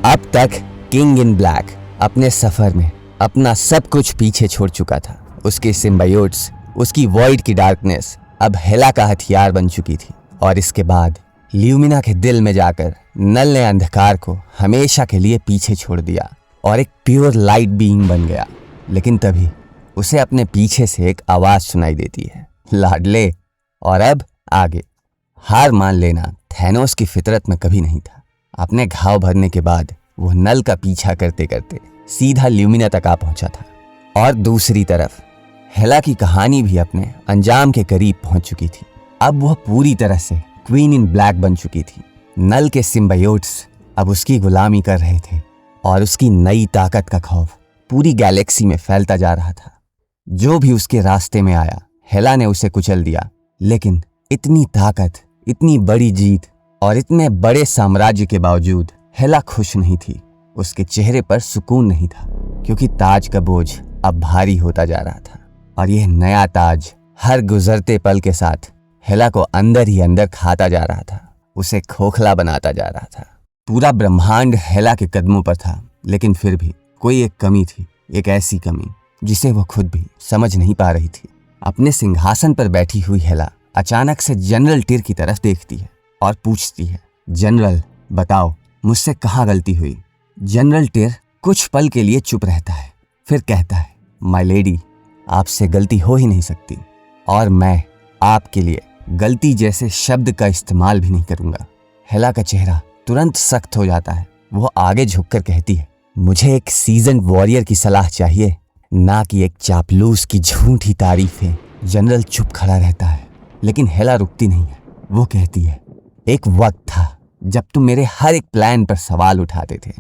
अब तक king in black अपने सफर में अपना सब कुछ पीछे छोड़ चुका था। उसके सिम्बायोट्स, उसकी वॉइड की डार्कनेस अब हेला का हथियार बन चुकी थी। और इसके बाद ल्यूमिना के दिल में जाकर नल ने अंधकार को हमेशा के लिए पीछे छोड़ दिया और एक प्योर लाइट बीइंग बन गया। लेकिन तभी उसे अपने पीछे से एक आवाज सुनाई देती है, लाडले। और अब आगे हार मान लेना थैनोस की फितरत में कभी नहीं था। अपने घाव भरने के बाद वो नल का पीछा करते करते सीधा ल्यूमिना तक आ पहुंचा था। और दूसरी तरफ हेला की कहानी भी अपने अंजाम के करीब पहुंच चुकी थी। अब वह पूरी तरह से क्वीन इन ब्लैक बन चुकी थी। नल के सिम्बायोट्स अब उसकी गुलामी कर रहे थे और उसकी नई ताकत का खौफ पूरी गैलेक्सी में फैलता जा रहा था। जो भी उसके रास्ते में आया हेला ने उसे कुचल दिया। लेकिन इतनी ताकत, इतनी बड़ी जीत और इतने बड़े साम्राज्य के बावजूद हेला खुश नहीं थी। उसके चेहरे पर सुकून नहीं था, क्योंकि ताज का बोझ अब भारी होता जा रहा था। और यह नया ताज हर गुजरते पल के साथ हेला को अंदर ही अंदर खाता जा रहा था, उसे खोखला बनाता जा रहा था। पूरा ब्रह्मांड हेला के कदमों पर था, लेकिन फिर भी कोई एक कमी थी, एक ऐसी कमी जिसे वो खुद भी समझ नहीं पा रही थी। अपने सिंहासन पर बैठी हुई हेला अचानक से जनरल टिर की तरफ देखती है और पूछती है, जनरल बताओ मुझसे कहाँ गलती हुई। जनरल टिर कुछ पल के लिए चुप रहता है, फिर कहता है, माय लेडी, आपसे गलती हो ही नहीं सकती और मैं आपके लिए गलती जैसे शब्द का इस्तेमाल भी नहीं करूंगा। हेला का चेहरा तुरंत सख्त हो जाता है। वो आगे झुककर कहती है, मुझे एक सीजन वॉरियर की सलाह चाहिए, ना कि एक चापलूस की झूठी तारीफें। जनरल चुप खड़ा रहता है, लेकिन हेला रुकती नहीं है। वो कहती है, एक वक्त था जब तुम मेरे हर एक प्लान पर सवाल उठाते थे,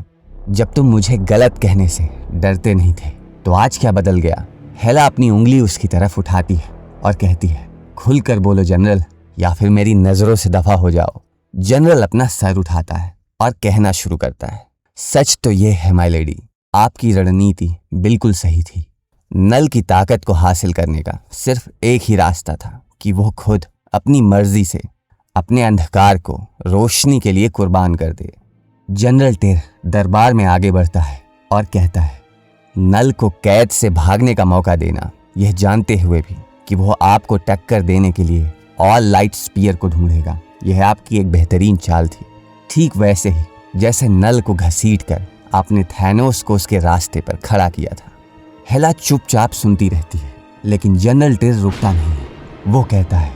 जब तुम मुझे गलत कहने से डरते नहीं थे। तो आज क्या बदल गया। हेला अपनी उंगली उसकी तरफ उठाती है और कहती है, खुलकर बोलो जनरल, या फिर मेरी नजरों से दफा हो जाओ। जनरल अपना सर उठाता है और कहना शुरू करता है, सच तो ये है माय लेडी, आपकी रणनीति बिल्कुल सही थी। नल की ताकत को हासिल करने का सिर्फ एक ही रास्ता था कि वो खुद अपनी मर्जी से अपने अंधकार को रोशनी के लिए कुर्बान कर दे। जनरल टिर दरबार में आगे बढ़ता है और कहता है, नल को कैद से भागने का मौका देना, यह जानते हुए भी कि वो आपको टक्कर देने के लिए ऑल लाइट स्पीयर को ढूंढेगा, यह आपकी एक बेहतरीन चाल थी। ठीक वैसे ही जैसे नल को घसीटकर आपने थैनोस को उसके रास्ते पर खड़ा किया था। हेला चुपचाप सुनती रहती है, लेकिन जनरल टिर रुकता नहीं है। वो कहता है,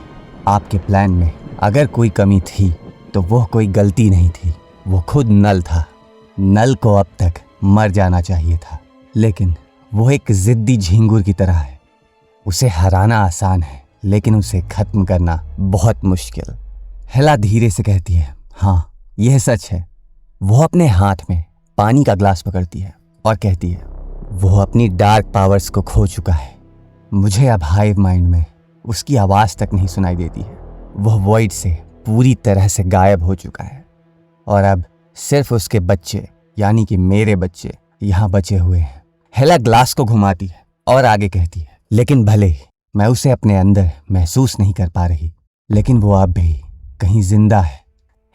आपके प्लान में अगर कोई कमी थी तो वो कोई गलती नहीं थी, वो खुद नल था। नल को अब तक मर जाना चाहिए था, लेकिन वो एक जिद्दी झिंगुर की तरह है। उसे हराना आसान है, लेकिन उसे खत्म करना बहुत मुश्किल। हेला धीरे से कहती है, हाँ यह सच है। वो अपने हाथ में पानी का ग्लास पकड़ती है और कहती है, वो अपनी डार्क पावर्स को खो चुका है। मुझे अब हाइव माइंड में उसकी आवाज़ तक नहीं सुनाई देती है। वह वॉइड से पूरी तरह से गायब हो चुका है और अब सिर्फ उसके बच्चे, यानी कि मेरे बच्चे, यहाँ बचे हुए हैं। हेला ग्लास को घुमाती है और आगे कहती है, लेकिन भले ही मैं उसे अपने अंदर महसूस नहीं कर पा रही, लेकिन वो अब भी कहीं जिंदा है।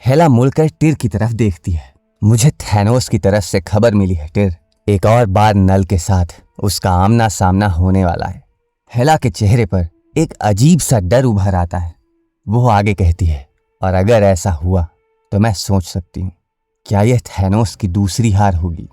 हेला मुड़कर टिर की तरफ देखती है। मुझे थैनोस की तरफ से खबर मिली है टिर, एक और बार नल के साथ उसका आमना सामना होने वाला है। हेला के चेहरे पर एक अजीब सा डर उभर आता है। वो आगे कहती है, और अगर ऐसा हुआ तो मैं सोच सकती हूँ, क्या यह थैनोस की दूसरी हार होगी।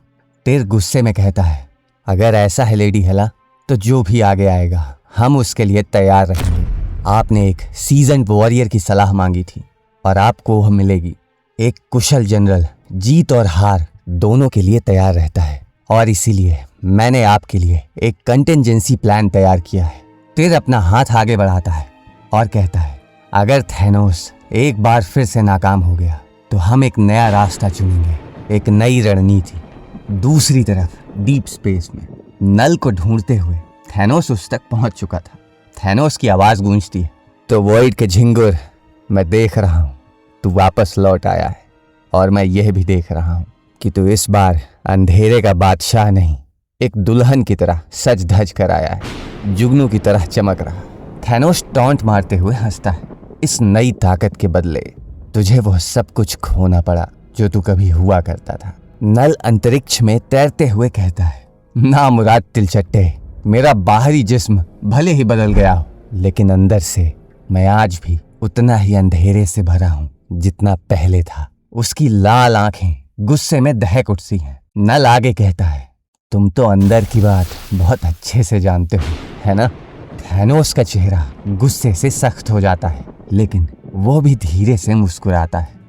टिर गुस्से में कहता है, अगर ऐसा है लेडी हेला, तो जो भी आगे आएगा हम उसके लिए तैयार रहेंगे। आपने एक सीजन वॉरियर की सलाह मांगी थी और आपको वह मिलेगी। एक कुशल जनरल जीत और हार दोनों के लिए तैयार रहता है, और इसीलिए मैंने आपके लिए एक कंटिजेंसी प्लान तैयार किया है। टिर अपना हाथ आगे बढ़ाता है और कहता है, अगर थैनोस एक बार फिर से नाकाम हो गया तो हम एक नया रास्ता चुनेंगे, एक नई रणनीति। दूसरी तरफ डीप स्पेस में नल को ढूंढते हुए थैनोस उस तक पहुंच चुका था। थैनोस की आवाज़ गूंजती है, तो वॉइड के झिंगुर, मैं देख रहा हूँ तू वापस लौट आया है, और मैं यह भी देख रहा हूँ कि तू इस बार अंधेरे का बादशाह नहीं, एक दुल्हन की तरह सज धज कर आया है, जुगनू की तरह चमक रहा। थैनोस टॉन्ट मारते हुए हंसता है, इस नई ताकत के बदले तुझे वह सब कुछ खोना पड़ा जो तू कभी हुआ करता था। नल अंतरिक्ष में तैरते हुए कहता है, ना मुराद तिलचट्टे, मेरा बाहरी जिस्म भले ही बदल गया हो, लेकिन अंदर से मैं आज भी उतना ही अंधेरे से भरा हूँ जितना पहले था। उसकी लाल आंखें गुस्से में दहक उठती हैं। नल आगे कहता है, तुम तो अंदर की बात बहुत अच्छे से जानते हो, है ना? थैनोस का चेहरा गुस्से से सख्त हो जाता है, लेकिन वो भी धीरे से मुस्कुराता है।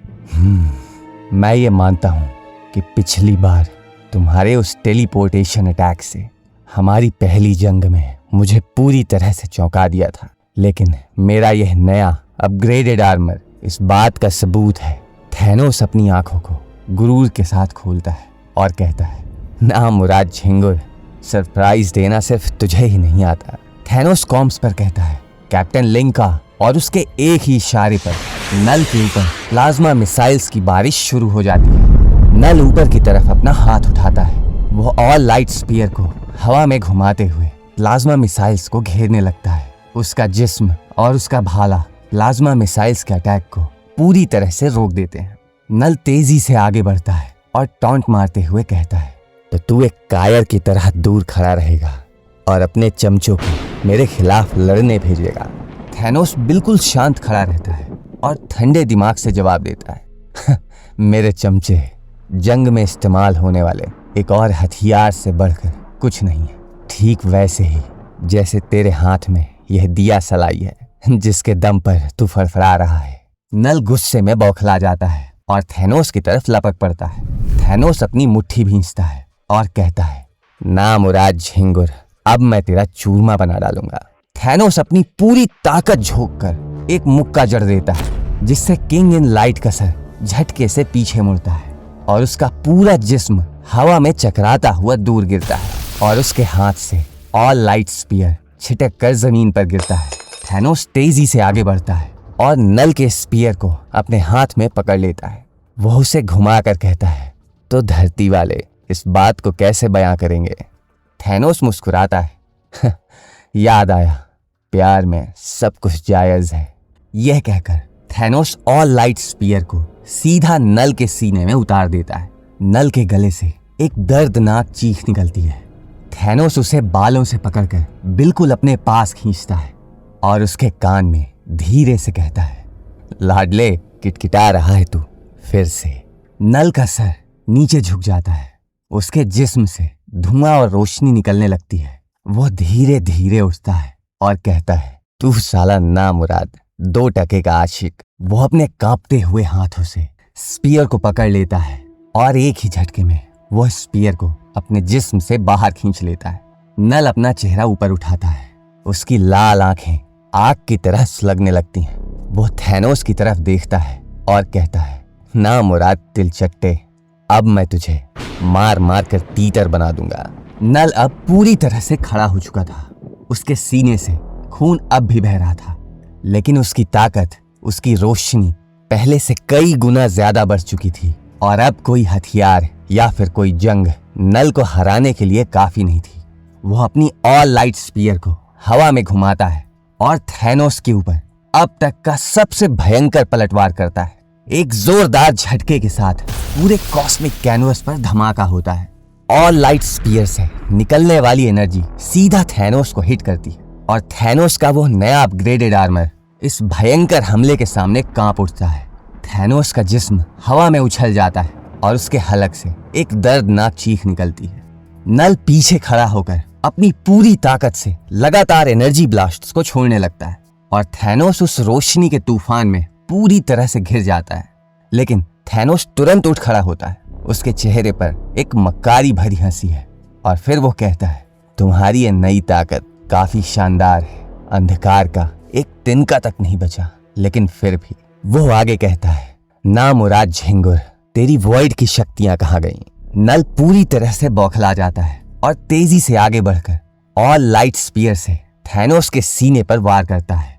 मैं ये मानता हूँ कि पिछली बार तुम्हारे उस टेलीपोर्टेशन अटैक से हमारी पहली जंग में मुझे पूरी तरह से चौंका दिया था, लेकिन मेरा यह नया अपग्रेडेड आर्मर इस बात का सबूत है। थैनोस अपनी आंखों को गुरूर के साथ खोलता है और कहता है, ना मुराद झिंगुर, सरप्राइज देना सिर्फ तुझे ही नहीं आता। थैनोस कॉम्स पर कहता है, कैप्टन लिंका, और उसके एक ही इशारे पर नल के ऊपर प्लाज्मा मिसाइल्स की बारिश शुरू हो जाती है। नल ऊपर की तरफ अपना हाथ उठाता है। वो ऑल लाइट स्पीयर को हवा में घुमाते हुए प्लाज्मा मिसाइल्स को घेरने लगता है। उसका जिस्म और उसका भाला प्लाज्मा मिसाइल्स के अटैक को पूरी तरह से रोक देते हैं। नल तेजी से आगे बढ़ता है और टॉन्ट मारते हुए कहता है, तो तू एक कायर की तरह दूर खड़ा रहेगा और अपने चमचों को मेरे खिलाफ लड़ने भेजेगा। थैनोस बिल्कुल शांत खड़ा रहता है और ठंडे दिमाग से जवाब देता है, मेरे चमचे जंग में इस्तेमाल होने वाले एक और हथियार से बढ़कर कुछ नहीं है। ठीक वैसे ही जैसे तेरे हाथ में यह दिया सलाई है जिसके दम पर तू फड़फड़ा रहा है। नल गुस्से में बौखला जाता है और थैनोस की तरफ लपक पड़ता है। थैनोस अपनी मुट्ठी भींचता है और कहता है, ना मुराद झिंगुर, अब मैं तेरा चूरमा बना डालूंगा। थैनोस अपनी पूरी ताकत झोंक कर एक मुक्का जड़ देता है, जिससे किंग इन लाइट का सर झटके से पीछे मुड़ता है और उसका पूरा जिस्म हवा में चकराता हुआ दूर गिरता है और उसके हाथ से ऑल लाइट स्पीयर छिटक कर जमीन पर गिरता है। थैनोस तेजी से आगे बढ़ता है और नल के स्पीयर को अपने हाथ में पकड़ लेता है। वो उसे घुमा कर कहता है, तो धरती वाले इस बात को कैसे बयां करेंगे? थैनोस मुस्कुराता है, याद आया, प्यार में सब कुछ जायज है। यह कहकर थैनोस ऑल लाइट स्पीयर को सीधा नल के सीने में उतार देता है। नल के गले से एक दर्दनाक चीख निकलती है। थैनोस उसे बालों से पकड़कर बिल्कुल अपने पास खींचता है और उसके कान में धीरे से कहता है, लाडले, किटकिटा रहा है तू फिर से। नल का सर नीचे झुक जाता है। उसके जिस्म से धुआं और रोशनी निकलने लगती है। वो धीरे धीरे उठता है और कहता है, तू साला ना मुराद 2 टके का आशिक। वो अपने कांपते हुए हाथों से स्पीयर को पकड़ लेता है और एक ही झटके में वो स्पीयर को अपने जिस्म से बाहर खींच लेता है। नल अपना चेहरा ऊपर उठाता है। उसकी लाल आंखें आग की तरह सुलगने लगती हैं। वो थैनोस की तरफ देखता है और कहता है, ना मुराद तिलचट्टे, अब मैं तुझे मार मार कर तीतर बना दूंगा। नल अब पूरी तरह से खड़ा हो चुका था। उसके सीने से खून अब भी बह रहा था, लेकिन उसकी ताकत, उसकी रोशनी पहले से कई गुना ज्यादा बढ़ चुकी थी और अब कोई हथियार या फिर कोई जंग नल को हराने के लिए काफी नहीं थी। वो अपनी ऑल लाइट स्पीयर को हवा में घुमाता है और थैनोस के ऊपर अब तक का सबसे भयंकर पलटवार करता है। एक जोरदार झटके के साथ पूरे कॉस्मिक कैनवस पर धमाका होता है। ऑल लाइट स्पीयर से निकलने वाली एनर्जी सीधा थैनोस को हिट करती है और थैनोस का वो नया अपग्रेडेड आर्मर इस भयंकर हमले के सामने कांप उठता है। थैनोस का जिस्म हवा में उछल जाता है और उसके हलक से एक दर्दनाक चीख निकलती है। नल पीछे खड़ा होकर अपनी पूरी ताकत से लगातार एनर्जी ब्लास्ट्स को छोड़ने लगता है और थैनोस उस रोशनी के तूफान में पूरी तरह से घिर जाता है। लेकिन थैनोस तुरंत उठ खड़ा होता है। उसके चेहरे पर एक मक्कारी भरी हंसी है और फिर वो कहता है, तुम्हारी ये नई ताकत काफी शानदार है। अंधकार का एक तिनका तक नहीं बचा। लेकिन फिर भी वो आगे कहता है, ना मुराद झिंगुर, तेरी वॉइड की शक्तियां कहाँ गईं? नल पूरी तरह से बौखला जाता है और तेजी से आगे बढ़कर ऑल लाइट स्पीयर से थैनोस के सीने पर वार करता है।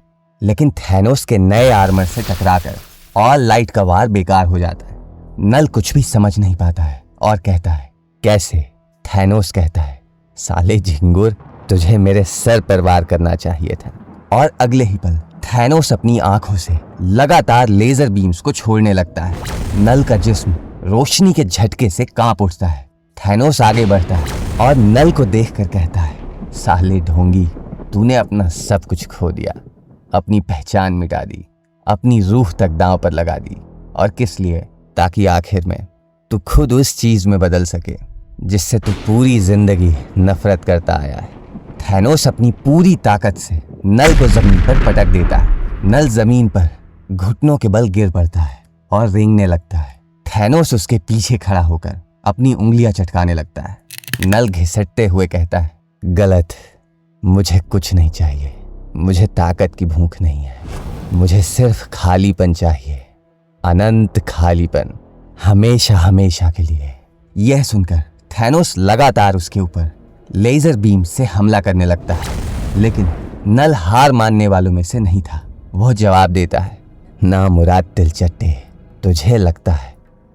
लेकिन थैनोस के नए आर्मर से टकराकर ऑल लाइट का वार बेकार हो जाता है। नल कुछ भी समझ नहीं पाता है और कहता है, कैसे? थैनोस कहता है, साले झिंगुर, तुझे मेरे सर पर वार करना चाहिए था। और अगले ही पल थैनोस अपनी आंखों से लगातार लेजर बीम्स को छोड़ने लगता है। नल का जिस्म रोशनी के झटके से कांप उठता है। थैनोस आगे बढ़ता है और नल को देखकर कहता है, साले ढोंगी, तूने अपना सब कुछ खो दिया, अपनी पहचान मिटा दी, अपनी रूह तक दांव पर लगा दी। और किस लिए? ताकि आखिर में तू खुद उस चीज में बदल सके जिससे तू पूरी जिंदगी नफरत करता आया है। थैनोस अपनी पूरी ताकत से नल को जमीन पर पटक देता है। नल जमीन पर घुटनों के बल गिर पड़ता है और रेंगने लगता है। थैनोस उसके पीछे खड़ा होकर अपनी उंगलियां चटकाने लगता है। नल घिसटते हुए कहता है, गलत, मुझे कुछ नहीं चाहिए, मुझे ताकत की भूख नहीं है, मुझे सिर्फ खालीपन चाहिए, अनंत खालीपन, हमेशा हमेशा के लिए। यह सुनकर थैनोस लगातार उसके ऊपर लेजर बीम से हमला करने लगता है, लेकिन नल हार मानने वालों में से नहीं था। वह जवाब देता है, ना मुराद दिलचट्टे, तुझे लगता है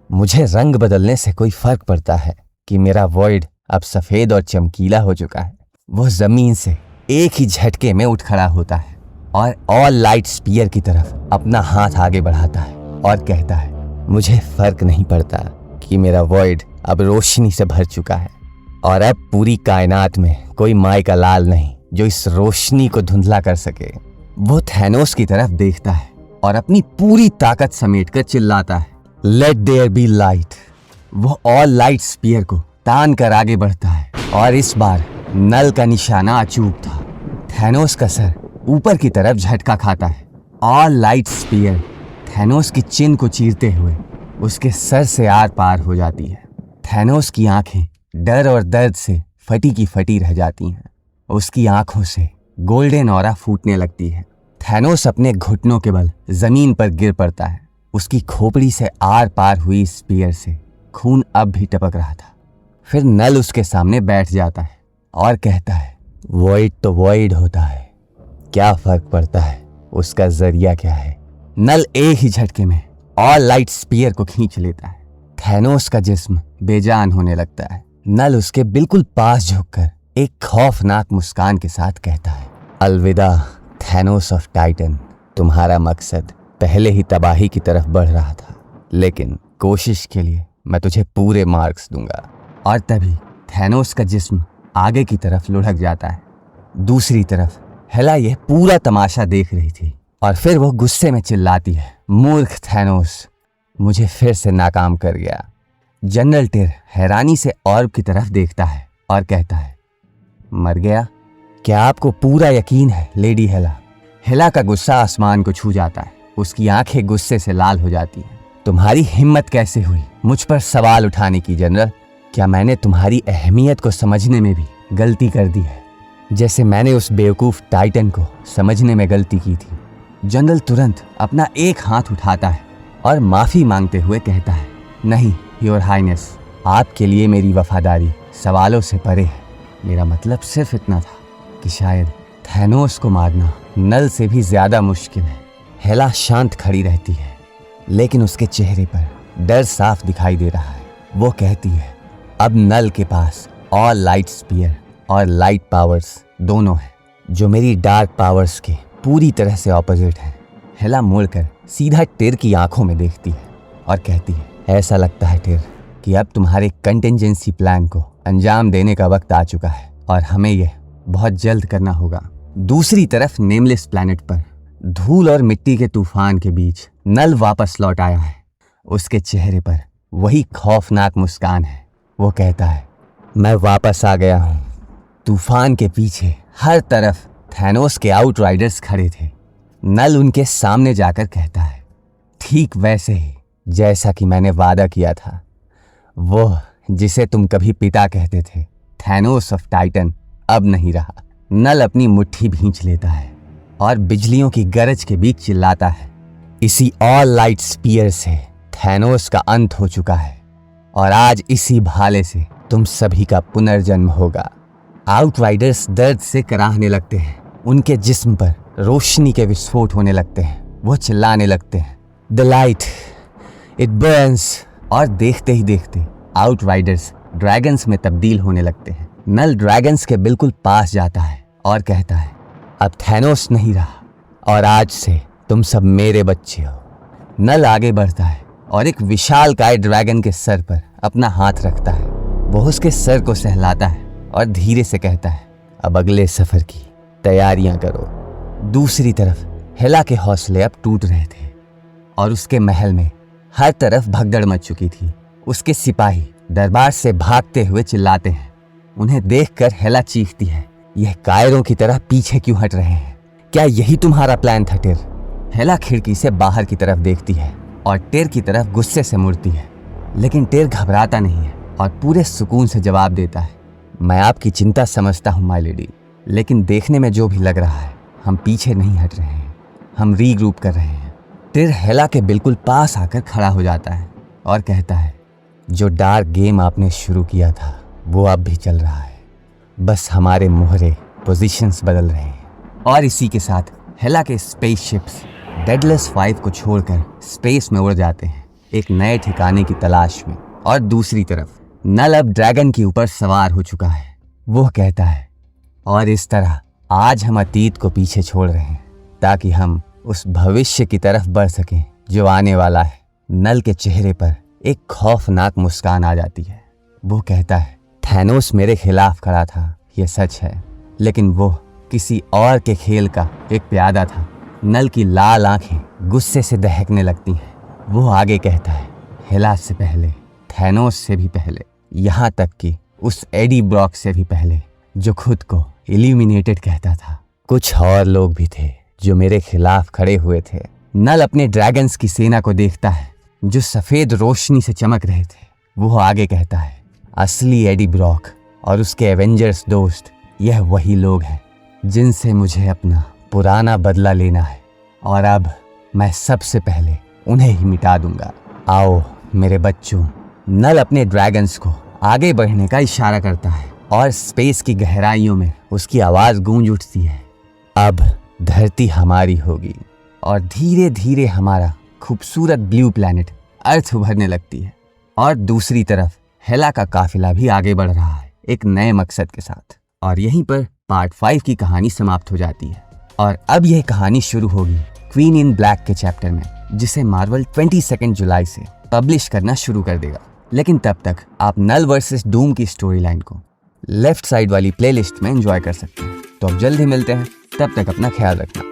मुझे रंग बदलने से कोई फर्क पड़ता है कि मेरा वॉइड अब सफेद और चमकीला हो चुका है। वह जमीन से एक ही झटके में उठ खड़ा होता है और ऑल लाइट स्पीयर की तरफ अपना हाथ आगे बढ़ाता है और कहता है, मुझे फर्क नहीं पड़ता कि मेरा वॉइड अब रोशनी से भर चुका है और अब पूरी कायनात में कोई माई का लाल नहीं जो इस रोशनी को धुंधला कर सके। वो थैनोस की तरफ देखता है और अपनी पूरी ताकत समेटकर चिल्लाता है, लेट देयर बी लाइट। वो ऑल लाइट स्पीयर को तान कर आगे बढ़ता है और इस बार नल का निशाना अचूक था। थैनोस का सर ऊपर की तरफ झटका खाता है। ऑल लाइट स्पीयर थैनोस की चिन को चीरते हुए उसके सर से आर पार हो जाती है। थैनोस की आंखें डर और दर्द से फटी की फटी रह जाती हैं। उसकी आंखों से गोल्डन ऑरा फूटने लगती है। थैनोस अपने घुटनों के बल जमीन पर गिर पड़ता है। उसकी खोपड़ी से आर पार हुई स्पीयर से खून अब भी टपक रहा था। फिर नल उसके सामने बैठ जाता है और कहता है, वॉइड तो वॉइड होता है, क्या फर्क पड़ता है उसका जरिया क्या है। नल एक ही झटके में ऑल लाइट स्पीयर को खींच लेता है। थैनोस का जिस्म बेजान होने लगता है। नल उसके बिल्कुल पास झुककर एक खौफनाक मुस्कान के साथ कहता है, अलविदा थैनोस ऑफ टाइटन, तुम्हारा मकसद पहले ही तबाही की तरफ बढ़ रहा था, लेकिन कोशिश के लिए मैं तुझे पूरे मार्क्स दूंगा। और तभी थैनोस का जिस्म आगे की तरफ लुढ़क जाता है। दूसरी तरफ हेला यह पूरा तमाशा देख रही थी और फिर वो गुस्से में चिल्लाती है, मूर्ख थैनोस, मुझे फिर से नाकाम कर गया। जनरल टिर हैरानी से ऑर्ब की तरफ देखता है और कहता है, मर गया? क्या आपको पूरा यकीन है लेडी हेला? हेला का गुस्सा आसमान को छू जाता है। उसकी आंखें गुस्से से लाल हो जाती हैं। तुम्हारी हिम्मत कैसे हुई मुझ पर सवाल उठाने की जनरल? क्या मैंने तुम्हारी अहमियत को समझने में भी गलती कर दी है, जैसे मैंने उस बेवकूफ़ टाइटन को समझने में गलती की थी? जनरल तुरंत अपना एक हाथ उठाता है और माफ़ी मांगते हुए कहता है, नहीं योर हाइनेस, आपके लिए मेरी वफादारी सवालों से परे है। मेरा मतलब सिर्फ इतना था कि शायद थैनोस को मारना नल से भी ज़्यादा मुश्किल है। हेला शांत खड़ी रहती है, लेकिन उसके चेहरे पर डर साफ दिखाई दे रहा है। वो कहती है, अब नल के पास ऑल लाइट स्पीयर और लाइट पावर्स दोनों हैं, जो मेरी डार्क पावर्स के पूरी तरह से ऑपोजिट हैं। हेला मुड़कर सीधा टिर की आंखों में देखती है और कहती है, ऐसा लगता है टिर कि अब तुम्हारे कंटिजेंसी प्लान को अंजाम देने का वक्त आ चुका है और हमें यह बहुत जल्द करना होगा। दूसरी तरफ नेमलेस प्लैनेट पर धूल और मिट्टी के तूफान के बीच नल वापस लौट आया है। उसके चेहरे पर वही खौफनाक मुस्कान है। वो कहता है, मैं वापस आ गया हूँ। तूफान के पीछे हर तरफ थैनोस के आउटराइडर्स खड़े थे। नल उनके सामने जाकर कहता है, ठीक वैसे ही जैसा कि मैंने वादा किया था, वो जिसे तुम कभी पिता कहते थे, थैनोस ऑफ टाइटन अब नहीं रहा। नल अपनी मुट्ठी भींच लेता है और बिजलियों की गरज के बीच चिल्लाता है, इसी ऑल लाइट स्पीयर से थैनोस का अंत हो चुका है और आज इसी भाले से तुम सभी का पुनर्जन्म होगा। आउटराइडर्स दर्द से कराहने लगते हैं। उनके जिस्म पर रोशनी के विस्फोट होने लगते हैं। वो चिल्लाने लगते हैं, द लाइट इट बर्न्स। और देखते ही देखते आउटराइडर्स ड्रैगन्स में तब्दील होने लगते हैं। नल ड्रैगन्स के बिल्कुल पास जाता है और कहता है, अब थैनोस नहीं रहा और आज से तुम सब मेरे बच्चे हो। नल आगे बढ़ता है और एक विशालकाय ड्रैगन के सर पर अपना हाथ रखता है। वो उसके सर को सहलाता है और धीरे से कहता है, अब अगले सफर की तैयारियां करो। दूसरी तरफ हेला के हौसले अब टूट रहे थे और उसके महल में हर तरफ भगदड़ मच चुकी थी। उसके सिपाही दरबार से भागते हुए चिल्लाते हैं। उन्हें देखकर हेला चीखती है, यह कायरों की तरह पीछे क्यों हट रहे हैं? क्या यही तुम्हारा प्लान था टिर? हेला खिड़की से बाहर की तरफ देखती है और टिर की तरफ गुस्से से मुड़ती है, लेकिन टिर घबराता नहीं है और पूरे सुकून से जवाब देता है, मैं आपकी चिंता समझता हूँ माय लेडी, लेकिन देखने में जो भी लग रहा है हम पीछे नहीं हट रहे हैं, हम रीग्रुप कर रहे हैं। टिर हेला के बिल्कुल पास आकर खड़ा हो जाता है और कहता है, जो डार्क गेम आपने शुरू किया था वो अब भी चल रहा है, बस हमारे मोहरे पोजीशंस बदल रहे हैं। और इसी के साथ हेला के स्पेसशिप्स डेडलेस 5 को छोड़कर स्पेस में उड़ जाते हैं एक नए ठिकाने की तलाश में। और दूसरी तरफ नल अब ड्रैगन के ऊपर सवार हो चुका है। वो कहता है, और इस तरह आज हम अतीत को पीछे छोड़ रहे हैं ताकि हम उस भविष्य की तरफ बढ़ सकें जो आने वाला है। नल के चेहरे पर एक खौफनाक मुस्कान आ जाती है। वो कहता है, थैनोस मेरे खिलाफ खड़ा था, ये सच है, लेकिन वो किसी और के खेल का एक प्यादा था। नल की लाल आंखें गुस्से से दहकने लगती हैं। वो आगे कहता है, हेला से पहले, थैनोस से भी पहले, यहाँ तक कि उस एडी ब्रॉक से भी पहले जो खुद को इल्यूमिनेटेड कहता था, कुछ और लोग भी थे जो मेरे खिलाफ खड़े हुए थे। नल अपने ड्रैगन्स की सेना को देखता है जो सफेद रोशनी से चमक रहे थे। वो आगे कहता है, असली एडी ब्रॉक और उसके एवेंजर्स दोस्त यह वही लोग हैं जिनसे मुझे अपना पुराना बदला लेना है, और अब मैं सबसे पहले उन्हें ही मिटा दूंगा। आओ मेरे बच्चों। नल अपने ड्रैगन्स को आगे बढ़ने का इशारा करता है और स्पेस की गहराइयों में उसकी आवाज़ गूंज उठती है, अब धरती हमारी होगी। और धीरे धीरे हमारा खूबसूरत ब्लू प्लैनेट अर्थ उभरने लगती है। और दूसरी तरफ हेला का काफिला भी आगे बढ़ रहा है एक नए मकसद के साथ। और यहीं पर पार्ट 5 की कहानी समाप्त हो जाती है और अब यह कहानी शुरू होगी क्वीन इन ब्लैक के चैप्टर में, जिसे मार्वल 22 जुलाई से पब्लिश करना शुरू कर देगा। लेकिन तब तक आप नल वर्सेस डूम की स्टोरी लाइन को लेफ्ट साइड वाली प्लेलिस्ट में एंजॉय कर सकते हैं। तो अब जल्दी मिलते हैं, तब तक अपना ख्याल रखना।